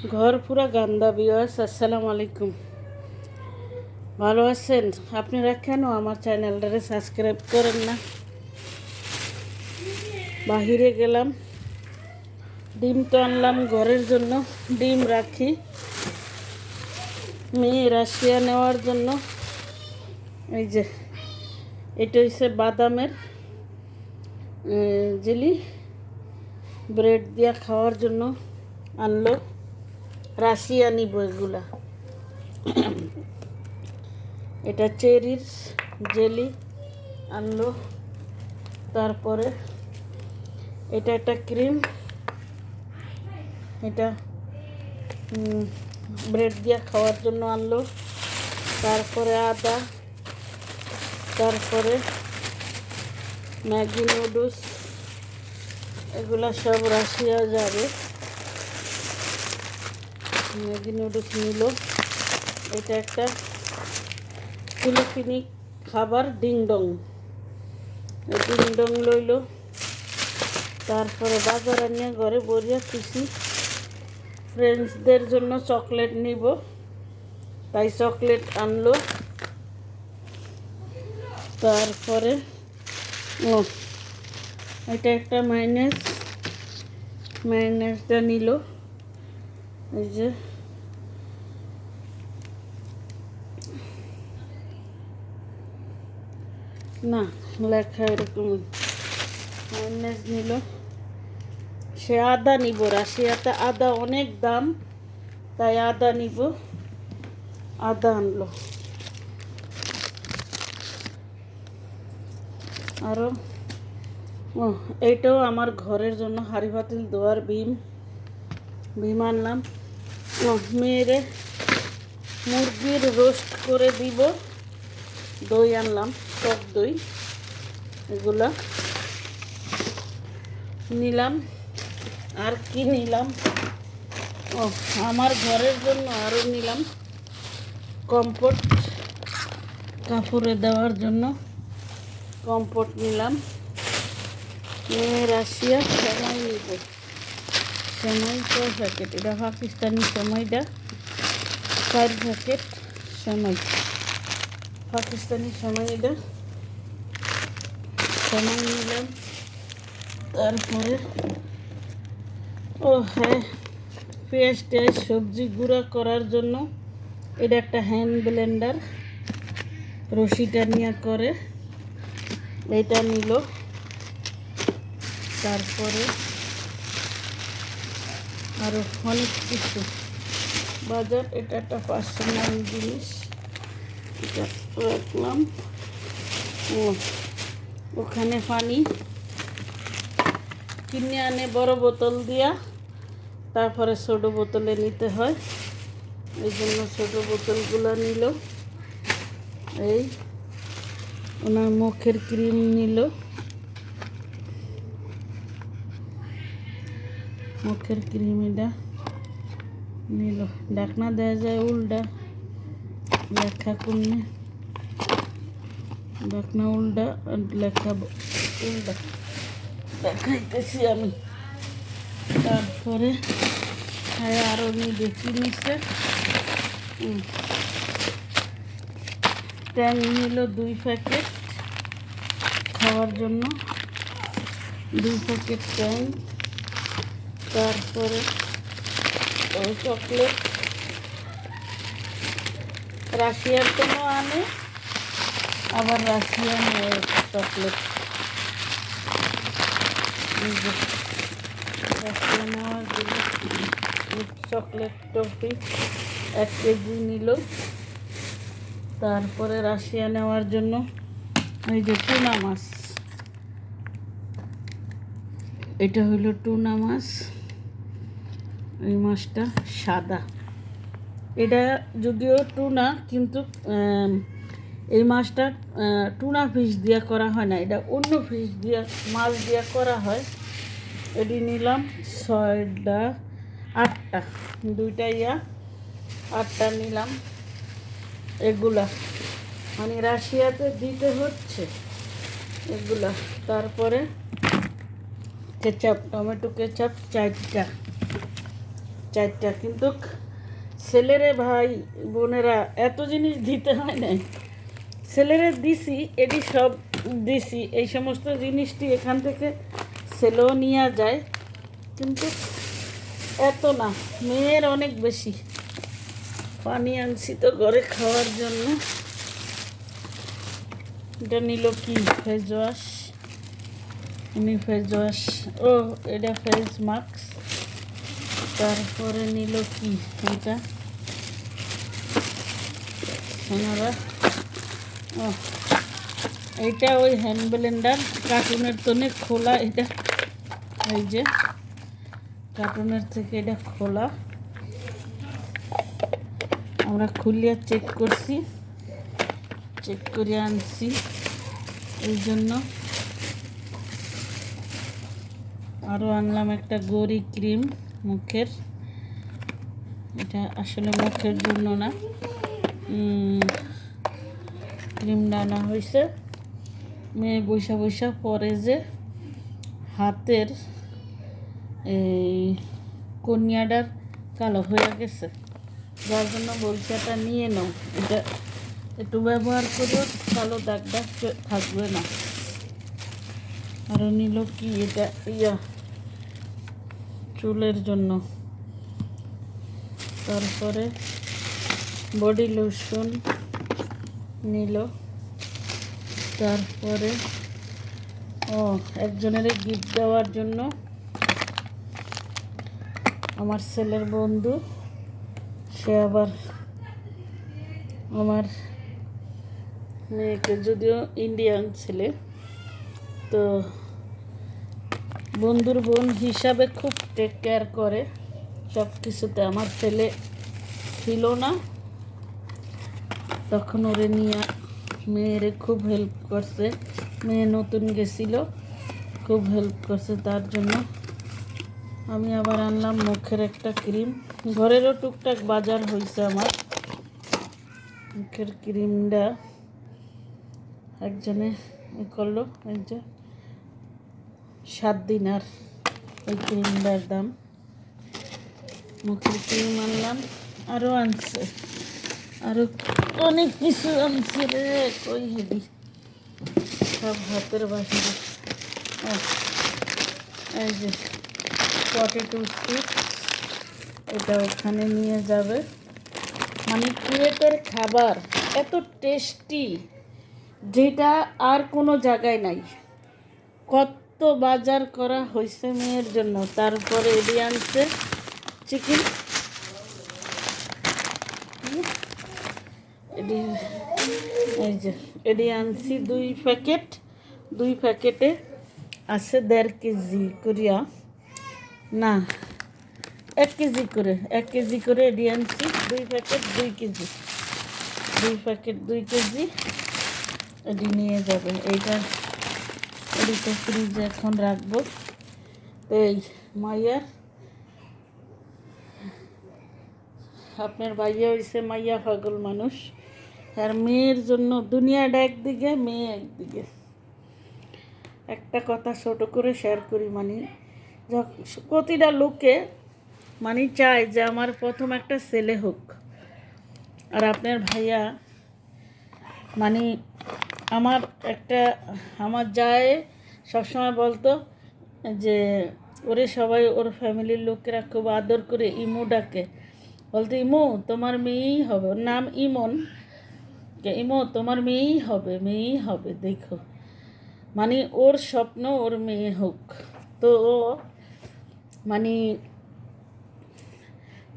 ঘর পুরা গান্দা ভিউয়ার্স, আসসালামু আলাইকুম। ভালো আছেন? আপনারা কেন আমার চ্যানেলটারে সাবস্ক্রাইব করেন না? বাহিরে গেলাম, ডিম তো আনলাম ঘরের জন্য, ডিম রাখি মেয়ে রাশিয়া নেওয়ার জন্য। এই যে এটা হচ্ছে বাদামের জেলি, ব্রেড দিয়া খাওয়ার জন্য আনলো। রাশিয়া নিব এগুলা। এটা চেরির জেলি আনলো। তারপরে এটা একটা ক্রিম, এটা ব্রেড দিয়া খাওয়ার জন্য আনলো। তারপরে আদা, তারপরে ম্যাগি নুডলস, এগুলা সব রাশিয়া যাবে। ম্যাগি নুডলস নিল। এটা একটা ফিলিপিনি খাবার ডিংডং, ডিংডং লইল। তারপরে বাজার আনিয়ে ঘরে বরিয়া খুশি। ফ্রেন্ডসদের জন্য চকলেট নিব, তাই চকলেট আনলো। তারপরে এটা একটা মায়োনেজটা নিল। এই যে না লেখা এরকম মায়োনেজ নিল। সে আদা নিব, রাশিয়াতে আদা অনেক দাম, তাই আদা নিব, আদা আনলো। আরও এইটাও আমার ঘরের জন্য হাঁড়ি পাতিল ধোয়ার ভীম আনলাম। মেয়েরে মুরগির রোস্ট করে দিব। দই আনলাম, টক দই, এগুলা নিলাম। আর কি নিলাম, আমার ঘরের জন্য আরও নিলাম কম্পোট, কাপড়ে দেওয়ার জন্য কম্পোট নিলাম। রাশিয়া সেমাই নিব, সেমাই 4 প্যাকেট, এটা পাকিস্তানি সেমাইটা 4 প্যাকেট সেমাই, পাকিস্তানি সেমাই, এটা সেমাই নিলাম। তারপরে হ্যাঁ, পেঁয়াজ টেয়াজ সবজি গুঁড়া করার জন্য এটা একটা হ্যান্ড ব্লেন্ডার, রশিটা নিয়ে করে, এটা নিল। তারপরে আরও অনেক কিছু বাজার, এটা একটা পার্সোনাল জিনিস, এটা রাখলাম। ওখানে পানি কিনে আনে বড় বোতল দিয়া, তারপরে ছোটো বোতলে নিতে হয়, এই জন্য ছোটো বোতলগুলো নিল। এই ওনার মুখের ক্রিম নিল, মুখের ক্রিম এটা নিল। ঢাকনা দেওয়া যায় উল্টা, লেখা কোনে ঢাকনা উল্টা, লেখা উল্টা দেখাইতেছি আমি। তারপরে আরও নিবে কি নিচ্ছে, ট্যাং নিল 2 প্যাকেট খাওয়ার জন্য, 2 প্যাকেট ট্যাং। তারপরে চকলেট রাশিয়ার জন্য আনে, আবার রাশিয়ান চকলেট, রাশিয়া নেওয়ার জন্য চকলেট টফি 1 কেজি নিল। তারপরে রাশিয়া নেওয়ার জন্য এই যে টুনা মাছ, এটা হইল টুনা মাছ, এই মাছটা সাদা, এটা যদিও টুনা কিন্তু এই মাছটা টুনা ফিশ দিয়া করা হয় না, এটা অন্য ফিশ দিয়া মাছ দিয়া করা হয়। এটি নিলাম 6টা 8টা, 2টা 8টা নিলাম। এগুলা মানে রাশিয়াতে দিতে হচ্ছে এগুলা। তারপরে কেচাপ, টমেটো কেচাপ 4টা, 4টা, কিন্তু ছেলেরে ভাই বোনেরা এত জিনিস দিতে হয় না। ছেলেরে দিছি, এটি সব দিছি, এই সমস্ত জিনিসটি এখান থেকে ছেলেও নিয়ে যায়, কিন্তু এত না, মেয়ের অনেক বেশি। পানি আনছি তো ঘরে খাওয়ার জন্য। এটা নিল কি ফেস ওয়াশ, এমনি ফেস ওয়াশ, ও এটা ফেস মাস্ক। তারপরে নিল কি এটা ওনারা, ও এইটা ওই হ্যান্ড ব্লেন্ডার, কার্টুনের তনে খোলা। এটা এই যে কার্টুনের থেকে এটা খোলা, আমরা খুলিয়া চেক করছি, চেক করে আনছি। এই জন্য আরও আনলাম একটা গৌরী ক্রিম মুখের। এটা আসলে মুখের জন্য না, ক্রিমটা আনা হয়েছে। মেয়ে বৈশা বৈশা পরে যে হাতের এই কনিয়াটার কালো হয়ে গেছে, যার জন্য বলছে এটা নিয়ে নাও, এটা একটু ব্যবহার করেও কালো দাগ দাগ থাকবে না। আরও নিল কি এটা চুলের জন্য। তারপরে বডি লোশন নিল। তারপরে একজনের গিফট দেওয়ার জন্য আমার ছেলের বন্ধু, সে আবার আমার মেয়েকে, যদিও ইন্ডিয়ান ছেলে, তো বন্ধুর বোন হিসাবে খুব টেক কেয়ার করে সব কিছুতে। আমার ছেলে ছিল না তখন, ওরে নিয়ে মেয়েরে খুব হেল্প করছে। মেয়ে নতুন গেছিল, খুব হেল্প করছে। তার জন্য আমি আবার আনলাম মুখের একটা ক্রিম। ঘরেরও টুকটাক বাজার হয়েছে আমার। মুখের ক্রিমটা একজনে করলো, এই যে 7 দিনার এই ক্রিমটার দাম। মুখের ক্রিম আনলাম, আরও আনছে, আরও অনেক কিছু আনছে রে, কই হেবি সব হাতের বাহিরে। এই যে পটেটো চিপস, এটা ওখানে নিয়ে যাবে। মানে কুয়েতের খাবার এত টেস্টি, যেটা আর কোনো জায়গায় নাই। কত বাজার করা হয়েছে মেয়ের জন্য। তারপরে এডি আনছে চিকেন, এই যে এডি আনছি 2 প্যাকেট। 2 প্যাকেটে আছে 1.5 কেজি করিয়া, না 1 কেজি করে, 1 কেজি করে এডি আনছি। 2 প্যাকেট 2 কেজি, 2 প্যাকেট 2 কেজি এডি নিয়ে যাবে। এইটা এদিকে ফ্রিজে এখন রাখবো। এই মাইয়ার, আপনার ভাইয়া হয়েছে মাইয়া পাগল মানুষ, আর মেয়ের জন্য দুনিয়াটা একদিকে, মেয়ে একদিকে। একটা কথা ছোট করে শেয়ার করি, মানে প্রতিটা লোকে মানে চায় যে আমার প্রথম একটা ছেলে হোক। আর আপনার ভাইয়া মানে আমার যায় সবসময় বলতো যে ওরে সবাই, ওর ফ্যামিলির লোকেরা খুব আদর করে ইমু ডাকে, বলতো ইমু তোমার মেয়েই হবে। ওর নাম ইমন, ইমু তোমার মেয়েই হবে, মেয়েই হবে, দেখো। মানে ওর স্বপ্ন ওর মেয়ে হোক। তো ও মানে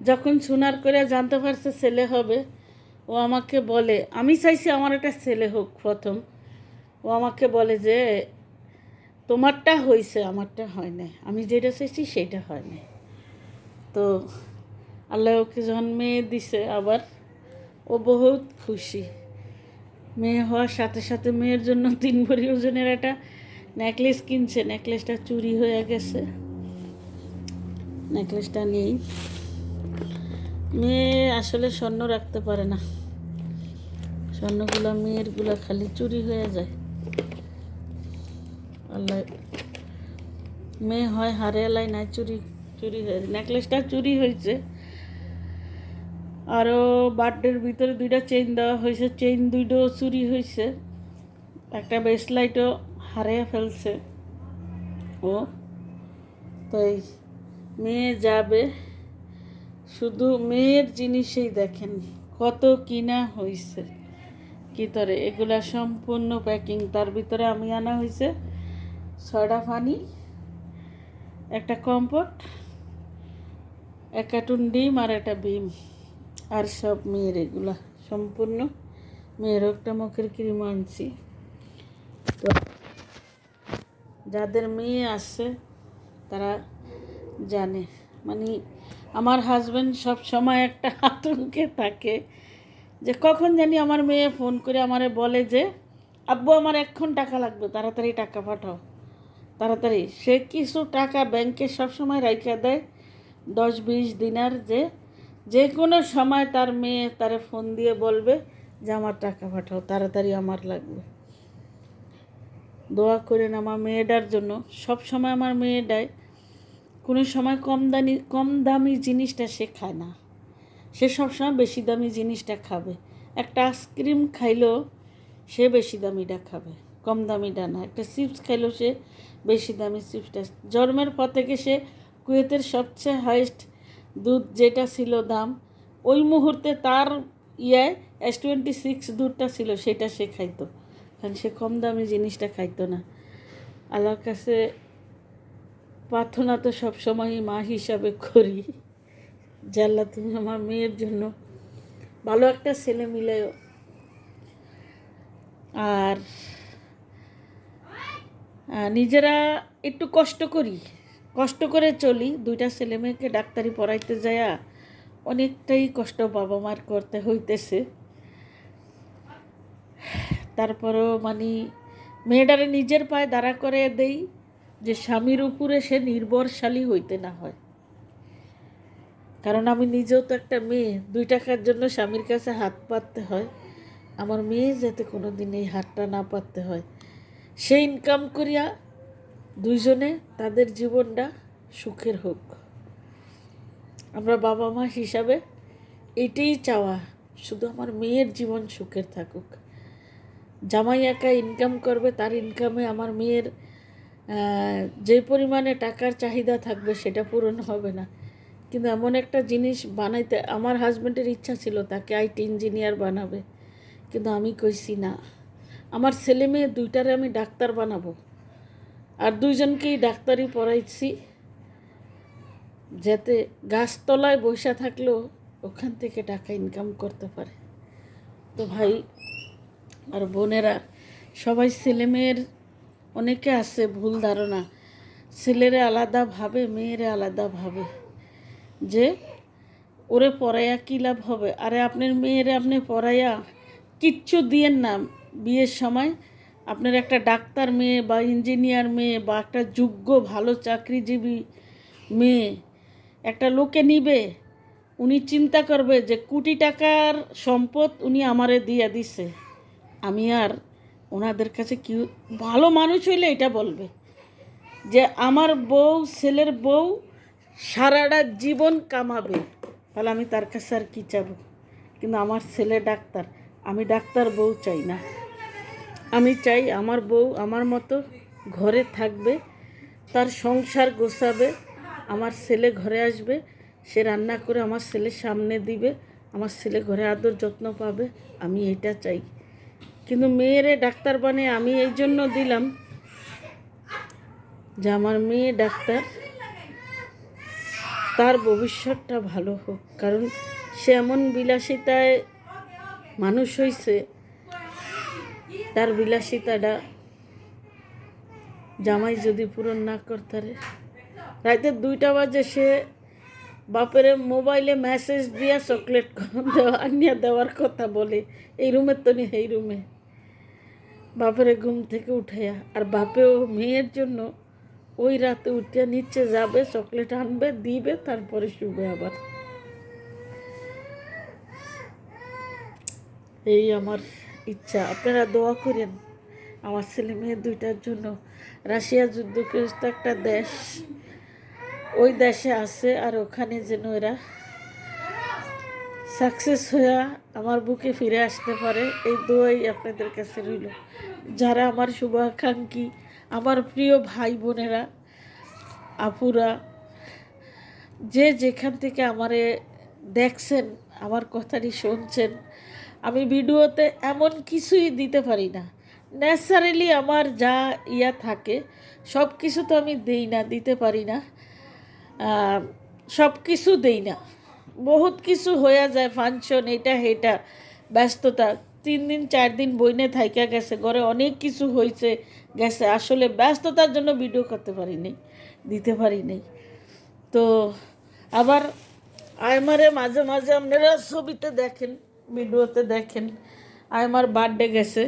যখন শোনার করে জানতে পারছে ছেলে হবে, ও আমাকে বলে, আমি চাইছি আমার একটা ছেলে হোক প্রথম। ও আমাকে বলে যে তোমারটা হয়েছে, আমারটা হয় না, আমি যেটা চাইছি সেটা হয় না। তো আল্লাহ ওকে যখন মেয়ে দিছে আবার, ও বহুত খুশি। মেয়ে হওয়ার সাথে সাথে মেয়ের জন্য 3 ভরি ওজনের একটা নেকলেস কিনছে। নেকলেসটা চুরি হয়ে গেছে, নেকলেসটা নেই। মেয়ে আসলে স্বর্ণ রাখতে পারে না, স্বর্ণগুলো মেয়েরগুলো খালি চুরি হয়ে যায়। আল্লাহ, মেয়ে হয় হারে এলাই, নাই চুরি চুরি হয়েছে, নেকলেসটা চুরি হয়েছে। আরও বার্থডের ভিতরে 2টা চেইন দেওয়া হয়েছে, চেইন 2টাও চুরি হয়েছে। একটা ব্রেসলাইটও হারিয়ে ফেলছে ও। তাই মেয়ে যাবে, শুধু মেয়ের জিনিসেই দেখেন কত কিনা হয়েছে। কি তরে এগুলা সম্পূর্ণ প্যাকিং। তার ভিতরে আমি আনা হয়েছে 6টা পানি, একটা কম্পট, 1 কার্টুন ডিম আর একটা বিম, আর সব মেয়ের। এগুলা সম্পূর্ণ মেয়েরও একটা মুখের ক্রিম আনছি। তো যাদের মেয়ে আছে তারা জানে, মানে আমার হাজব্যান্ড সব সময় একটা আতঙ্কে থাকে যে কখন জানি আমার মেয়ে ফোন করে আমারে বলে যে আব্বু আমার এখন টাকা লাগবে, তাড়াতাড়ি টাকা পাঠাও, তাড়াতাড়ি। সে কিছু টাকা ব্যাংকে সবসময় রাইখা দেয় 10-20 দিনার, যে কোনো সময় তার মেয়ে তারে ফোন দিয়ে বলবে যে আমার টাকা পাঠাও, তাড়াতাড়ি আমার লাগবে। দোয়া করেন আমার মেয়েটার জন্য। সব সময় আমার মেয়েটাই কোনো সময় কম দামি জিনিসটা সে খায় না, সে সবসময় বেশি দামি জিনিসটা খাবে। একটা আইসক্রিম খাইলেও সে বেশি দামিটা খাবে, কম দামিটা না। একটা চিপস খাইলেও সে বেশি দামি চিপসটা। জন্মের পর থেকে সে কুয়েতের সবচেয়ে হাইস্ট দুধ যেটা ছিল দাম, ওই মুহূর্তে তার S26 দুধটা ছিল, সেটা সে খাইতো, কারণ সে কম দামি জিনিসটা খাইতো না। আল্লাহর কাছে প্রার্থনা তো সবসময়ই মা হিসাবে করি যে আল্লাহ তুমি আমার মেয়ের জন্য ভালো একটা ছেলে মিলাইও। আর নিজেরা একটু কষ্ট করে চলি। 2টা ছেলে মেয়েকে ডাক্তারি পড়াইতে যায়া অনেকটাই কষ্ট বাবা মার করতে হইতেছে। তারপরেও মানে মেয়েটারে নিজের পায়ে দাঁড়া করে দেই যে স্বামীর উপরে সে নির্ভরশালী হইতে না হয়। কারণ আমি নিজেও তো একটা মেয়ে, 2 টাকার জন্য স্বামীর কাছে হাত পাততে হয়। আমার মেয়ে যাতে কোনো দিন এই হাতটা না পাততে হয়, সে ইনকাম করিয়া দুইজনে তাদের জীবনটা সুখের হোক। আমরা বাবা মা হিসাবে এটাই চাওয়া, শুধু আমার মেয়ের জীবন সুখের থাকুক। জামাই একা ইনকাম করবে, তার ইনকামে আমার মেয়ের যে পরিমাণে টাকার চাহিদা থাকবে সেটা পূরণ হবে না। কিন্তু এমন একটা জিনিস বানাইতে আমার হাজব্যান্ডের ইচ্ছা ছিল, তাকে IT ইঞ্জিনিয়ার বানাবে, কিন্তু আমি কইছি না, আমার ছেলে মেয়ে 2টারে আমি ডাক্তার বানাবো। আর 2জনকেই ডাক্তারি পড়াইছি, যাতে গাছতলায় বসে থাকলেও ওখান থেকে টাকা ইনকাম করতে পারে। তো ভাই আর বোনেরা, সবাই ছেলে মেয়ের অনেকে আছে ভুল ধারণা, ছেলেরে আলাদা ভাবে মেয়েরে আলাদা ভাবে, যে ওরে পড়াইয়া কী লাভ হবে। আরে আপনার মেয়েরে আপনি পড়াইয়া কিচ্ছু দিয়েন না। বিয়ের সময় আপনার একটা ডাক্তার মেয়ে বা ইঞ্জিনিয়ার মেয়ে বা একটা যোগ্য ভালো চাকরিজীবী মেয়ে একটা লোকে নিবে, উনি চিন্তা করবে যে কোটি টাকার সম্পদ উনি আমারে দিয়ে দিছে, আমি আর ওনাদের কাছে কি ভালো মানুষ হইলে এটা বলবে যে আমার বউ, ছেলের বউ সারাটা জীবন কামাবে, তাহলে আমি তার কাছে আর কী চাবো। কিন্তু আমার ছেলে ডাক্তার, আমি ডাক্তার বউ চাই না। আমি চাই আমার বউ আমার মতো ঘরে থাকবে, তার সংসার গোছাবে, আমার ছেলে ঘরে আসবে, সে রান্না করে আমার ছেলের সামনে দিবে, আমার ছেলে ঘরে আদর যত্ন পাবে, আমি এটা চাই। কিন্তু মেয়েরে ডাক্তার বানিয়ে আমি এই জন্য দিলাম যে আমার মেয়ে ডাক্তার, তার ভবিষ্যৎটা ভালো হোক। কারণ সে এমন বিলাসিতায় মানুষ হয়েছে, তার বিলাসিতাটা জামাই যদি পূরণ না করতে পারে, রাতে 2টা বাজে সে বাপের মোবাইলে মেসেজ দিয়া চকলেট আনিয়া দেওয়ার কথা বলে, এই রুমের তো নি এই রুমে, বাপের ঘুম থেকে উঠাইয়া। আর বাপেও মেয়ের জন্য ওই রাতে উঠিয়া নিচে যাবে, চকলেট আনবে, দিবে, তারপরে শুবে আবার। এই আমার ইচ্ছা, আপনারা দোয়া করেন আমার ছেলে মেয়ে 2টার জন্য। রাশিয়া যুদ্ধগ্রস্ত একটা দেশ, ওই দেশে আছে, আর ওখানে যেন এরা সাকসেস হয়ে আমার বুকে ফিরে আসতে পারে, এই দোয়াই আপনাদের কাছে রইল। যারা আমার শুভাকাঙ্ক্ষী, আমার প্রিয় ভাই বোনেরা, আপুরা, যে যেখান থেকে আমারে দেখছেন, আমার কথাটি শুনছেন, আমি ভিডিওতে এমন কিছুই দিতে পারি না। ন্যাচারালি আমার যা থাকে সব কিছু তো আমি দেই না, দিতে পারি না, সব কিছু দেই না। বহুত কিছু হয়ে যায়, ফাংশন, এটা হেটা, ব্যস্ততা, 3 দিন 4 দিন বইনে থাইকা গেছে, ঘরে অনেক কিছু হয়েছে গেছে, আসলে ব্যস্ততার জন্য ভিডিও করতে পারি নাই, দিতে পারি নাই। তো আবার আয়মারে মাঝে মাঝে আপনারা ছবিতে দেখেন, ভিডিওতে দেখেন, আয়মার বার্থডে গেছে,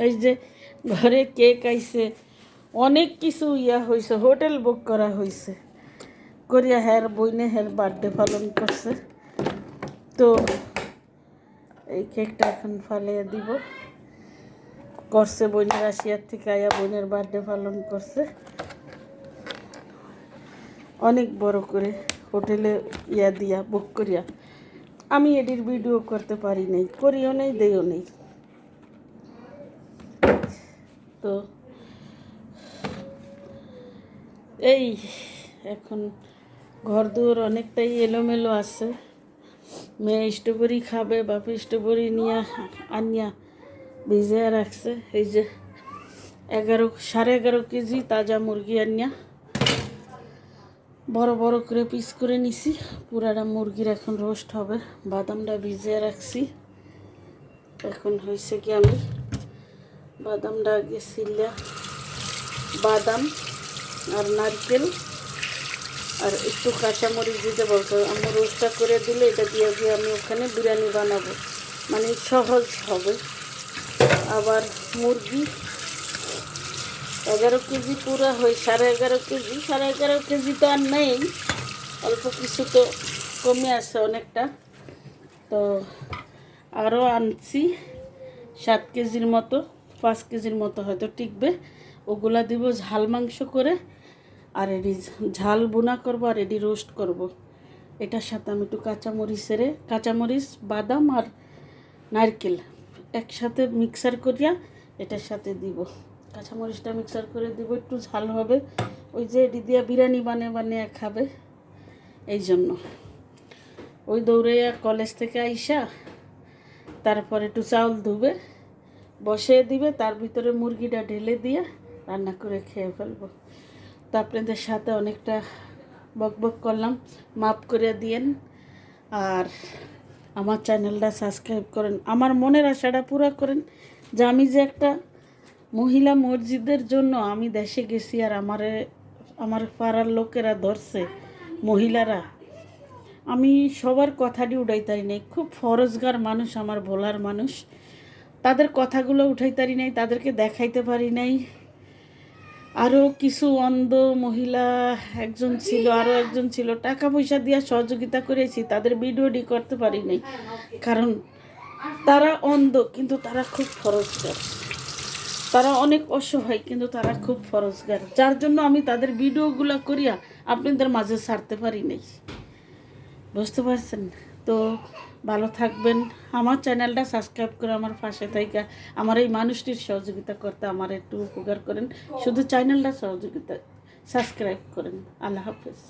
এই যে ঘরে কেক আইছে, অনেক কিছু হয়েছে, হোটেল বুক করা হয়েছে, করিয়া হ্যার বইনে হ্যার বার্থডে পালন করছে। তো এই কেকটা এখন ফালিয়ে দিব, করছে বোনের রাশিয়ার থেকে আয়া বোনের বার্থডে পালন করছে অনেক বড় করে, হোটেলে দিয়া বুক করিয়া। আমি এটির ভিডিও করতে পারি নাই, করিও নেই, দেইও নেই। তো এই এখন ঘর দুয়ার অনেকটাই এলোমেলো আছে। মেয়ে স্ট্রবেরি খাবে, বাপে স্ট্রবেরি নিয়ে আনিয়া ভিজিয়ে রাখছে। এই যে 11.5 কেজি তাজা মুরগি আনিয়া বড় বড় করে পিস করে নিছি। পুরাটা মুরগির এখন রোস্ট হবে। বাদামটা ভিজিয়ে রাখছি। এখন হয়েছে কি, আমি বাদামটা আগে ছিলা, বাদাম আর নারকেল আর একটু কাঁচামরিচ দিতে বলতো, আমি রোস্টটা করে দিলে এটা দিয়ে দিয়ে আমি ওখানে বিরিয়ানি বানাবো, মানে সহজ হবে। আবার মুরগি 11 কেজি পুরা হয়, 11.5 কেজি, 11.5 কেজি তো আর নেই, অল্প কিছু তো কমে আসে অনেকটা। তো আরও আনছি 7 কেজির মতো, 5 কেজির মতো হয়তো টিকবে। ওগুলা দিব ঝাল মাংস করে, আর এডি ঝাল বোনা করবো, আর এডি রোস্ট করব। এটার সাথে আমি একটু কাঁচামরিচ, বাদাম আর নারকেল একসাথে মিক্সার করিয়া এটার সাথে দিব। কাঁচামরিচটা মিক্সার করে দিব, একটু ঝাল হবে, ওই যে এডি দিয়া বিরিয়ানি বানিয়ে খাবে, এই জন্য। ওই দৌড়াইয়া কলেজ থেকে আইসা তারপর একটু চাউল ধুবে বসিয়ে দিবে, তার ভিতরে মুরগিটা ঢেলে দিয়ে রান্না করে খেয়ে ফেলবো। তো আপনাদের সাথে অনেকটা বকবক করলাম, মাফ করে দিয়েন। আর আমার চ্যানেলটা সাবস্ক্রাইব করেন, আমার মনের আশাটা পুরা করেন, যে আমি যে একটা মহিলা মসজিদের জন্য আমি দেশে গেছি, আর আমার পাড়ার লোকেরা ধরছে মহিলারা, আমি সবার কথাটি উঠাইতারি নাই, খুব ফরজগার মানুষ, আমার ভোলার মানুষ, তাদের কথাগুলো উঠাইতারি নাই, তাদেরকে দেখাইতে পারি নাই। আরও কিছু অন্ধ মহিলা একজন ছিল, আরও একজন ছিল, টাকা পয়সা দিয়ে সহযোগিতা করেছি, তাদের ভিডিওটি করতে পারি নাই, কারণ তারা অন্ধ, কিন্তু তারা খুব ফরজগার, তারা অনেক অসহায়, কিন্তু তারা খুব ফরজগার, যার জন্য আমি তাদের ভিডিওগুলো করিয়া আপনাদের মাঝে ছাড়তে পারি নাই, বুঝতে পারছেন? তো ভালো থাকবেন, আমার চ্যানেলটা সাবস্ক্রাইব করে আমার পাশে থেকে আমার এই মানুষটির সহযোগিতা করতে আমার একটু উপকার করেন, শুধু চ্যানেলটা সাবস্ক্রাইব করেন। আল্লাহ হাফেজ।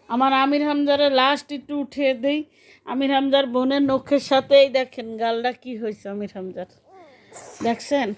আমার আমির হামজারে লাস্ট একটু উঠিয়ে দেই। আমির হামজার বোনের নখের সাথেই দেখেন গালটা কি হয়েছে আমির হামজার, দেখছেন?